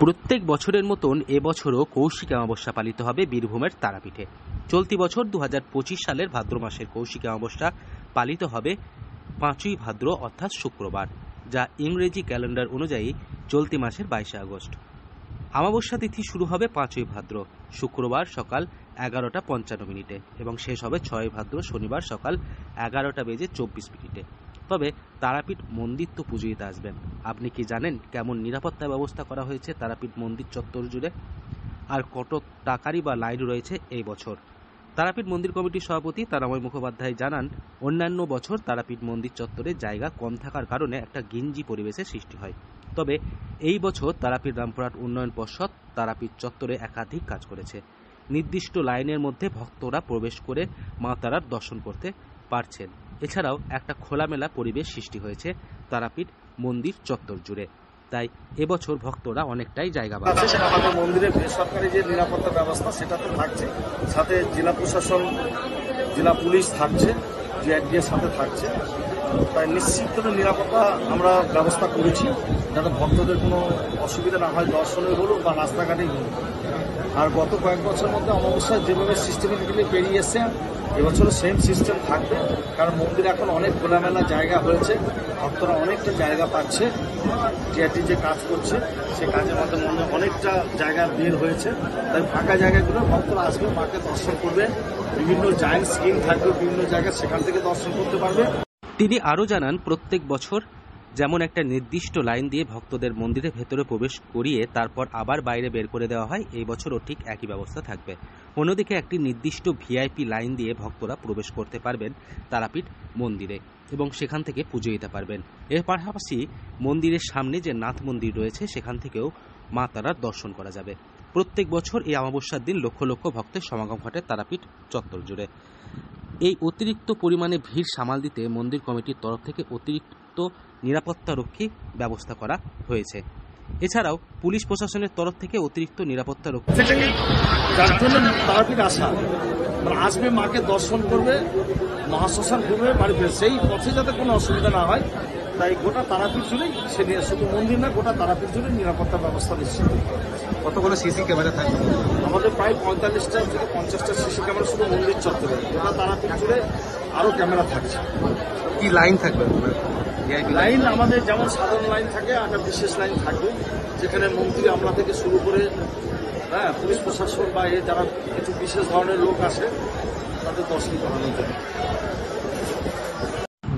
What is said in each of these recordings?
প্রত্যেক বছরের মতন এবছরও কৌশিক অমাবস্যা পালিত হবে বীরভূমের তারাপীঠে। চলতি বছর 2025 সালের ভাদ্র মাসের কৌশিক অমাবস্যা পালিত হবে 5ই ভাদ্র অর্থাৎ শুক্রবার, যা ইংরেজি ক্যালেন্ডার অনুযায়ী চলতি মাসের 22 আগস্ট। অমাবস্যা তিথি শুরু হবে 5ই ভাদ্র শুক্রবার সকাল 11:55 এবং শেষ হবে 6ই ভাদ্র শনিবার সকাল 11:24। তবে তারাপীঠ মন্দির তো পুজো দিতে আসবেন। আপনি কি জানেন কেমন নিরাপত্তা ব্যবস্থা করা হয়েছে তারাপীঠ মন্দির চত্বর জুড়ে, আর কত টাকারই বা লাইন রয়েছে এই বছর? তারাপীঠ মন্দির কমিটির সভাপতি তারাময় মুখোপাধ্যায় জানান, অন্যান্য বছর তারাপীঠ মন্দির চত্বরে জায়গা কম থাকার কারণে একটা ঘিঞ্জি পরিবেশের সৃষ্টি হয়। তবে এই বছর তারাপীঠ রামপুরহাট উন্নয়ন পর্ষদ তারাপীঠ চত্বরে একাধিক কাজ করেছে। নির্দিষ্ট লাইনের মধ্যে ভক্তরা প্রবেশ করে মা তারার দর্শন করতে পারছেন। এছাড়াও একটা খোলামেলা পরিবেশ সৃষ্টি হয়েছে তারাপীঠ মন্দির চত্বর জুড়ে, তাই এবছর ভক্তরা অনেকটাই জায়গা পাচ্ছে। আমাদের মন্দিরের বেসরকারি যে নিরাপত্তা ব্যবস্থা সেটা তো থাকছে, সাথে জেলা প্রশাসন, জেলা পুলিশ থাকছে, জিআরডিএর সাথে থাকছে। তাই নিশ্চিত নিরাপত্তা আমরা ব্যবস্থা করেছি, যাতে ভক্তদের কোনো অসুবিধা না হয়, দর্শনে বলুন বা রাস্তাঘাটেই বলুন। আর গত কয়েক বছরের মধ্যে অমাবস্যায় যেভাবে সিস্টেমেটিক্যালি পেরিয়ে এসছে, এবছরও সেম সিস্টেম থাকবে। কারণ মন্দিরে এখন অনেক খোলামেলা জায়গা হয়েছে, ভক্তরা অনেকটা জায়গা পাচ্ছে। জিআরটি যে কাজ করছে সে কাজের মধ্যে অনেকটা জায়গা বের হয়েছে। তাই ফাঁকা জায়গাগুলো ভক্তরা আসবে, মাকে দর্শন করবে। বিভিন্ন জায়েন্ট স্ক্রিন থাকবে বিভিন্ন জায়গায়, সেখান থেকে দর্শন করতে পারবে। তিনি আরও জানান, প্রত্যেক বছর যেমন একটা নির্দিষ্ট লাইন দিয়ে ভক্তদের মন্দিরের ভেতরে প্রবেশ করিয়ে তারপর আবার বাইরে বের করে দেওয়া হয়, এই বছরও ঠিক একই ব্যবস্থা থাকবে। অন্যদিকে একটি নির্দিষ্ট ভিআইপি লাইন দিয়ে ভক্তরা প্রবেশ করতে পারবেন তারাপীঠ মন্দিরে এবং সেখান থেকে পুজো দিতে পারবেন। এর পাশাপাশি মন্দিরের সামনে যে নাথ মন্দির রয়েছে সেখান থেকেও মা তারার দর্শন করা যাবে। প্রত্যেক বছর এই অমাবস্যার দিন লক্ষ লক্ষ ভক্তের সমাগম ঘটে তারাপীঠ চত্বর জুড়ে। এই অতিরিক্ত পরিমাণে ভিড় সামাল দিতে মন্দির কমিটির তরফ থেকে অতিরিক্ত নিরাপত্তারক্ষী ব্যবস্থা করা হয়েছে। এছাড়াও পুলিশ প্রশাসনের তরফ থেকে অতিরিক্ত নিরাপত্তা রক্ষী, যার জন্য তারাপীঠ আসা, আসবে, মাকে দর্শন করবে, মহাশ্মশান ঘুরবে, বাড়ি ফিরবে, সেই পথে যাতে কোনো অসুবিধা না হয়। তাই গোটা তারাপীঠ জুড়েই, সে শুধু মন্দির না, গোটা তারাপীঠ জুড়ে নিরাপত্তা ব্যবস্থা নিশ্চিত। কতগুলো সিসি ক্যামেরা থাকবে? আমাদের প্রায় 45টা থেকে 50টা সিসি ক্যামেরা শুধু মন্দির চত্বরে। গোটা তারাপীঠ জুড়ে আরও ক্যামেরা থাকছে। কি লাইন থাকবে? লাইন আমাদের যেমন সাধারণ লাইন থাকে, একটা বিশেষ লাইন থাকবে, যেখানে মন্ত্রী আমলা থেকে শুরু করে পুলিশ প্রশাসন বা যারা কিছু বিশেষ ধরনের লোক আসে তাদের দর্শন করানো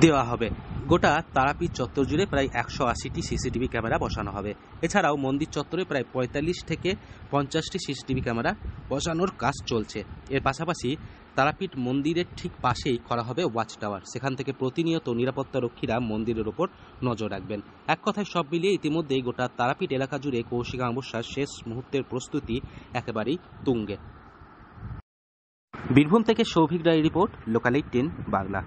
দেওয়া হবে। গোটা তারাপীঠ চত্বর জুড়ে প্রায় 180টি সিসিটিভি ক্যামেরা বসানো হবে। এছাড়াও মন্দির চত্বরে প্রায় 45 থেকে 50টি সিসিটিভি ক্যামেরা বসানোর কাজ চলছে। এর পাশাপাশি তারাপীঠ মন্দিরের ঠিক পাশেই করা হবে ওয়াচ টাওয়ার, সেখান থেকে প্রতিনিয়ত নিরাপত্তা রক্ষীরা মন্দিরের ওপর নজর রাখবেন। এক কথায় সব মিলিয়ে ইতিমধ্যেই গোটা তারাপীঠ এলাকা জুড়ে কৌশিক অমাবস্যার শেষ মুহূর্তের প্রস্তুতি একেবারেই তুঙ্গে। বীরভূম থেকে সৌভিক রায়ের রিপোর্ট, লোকাল 18 বাংলা।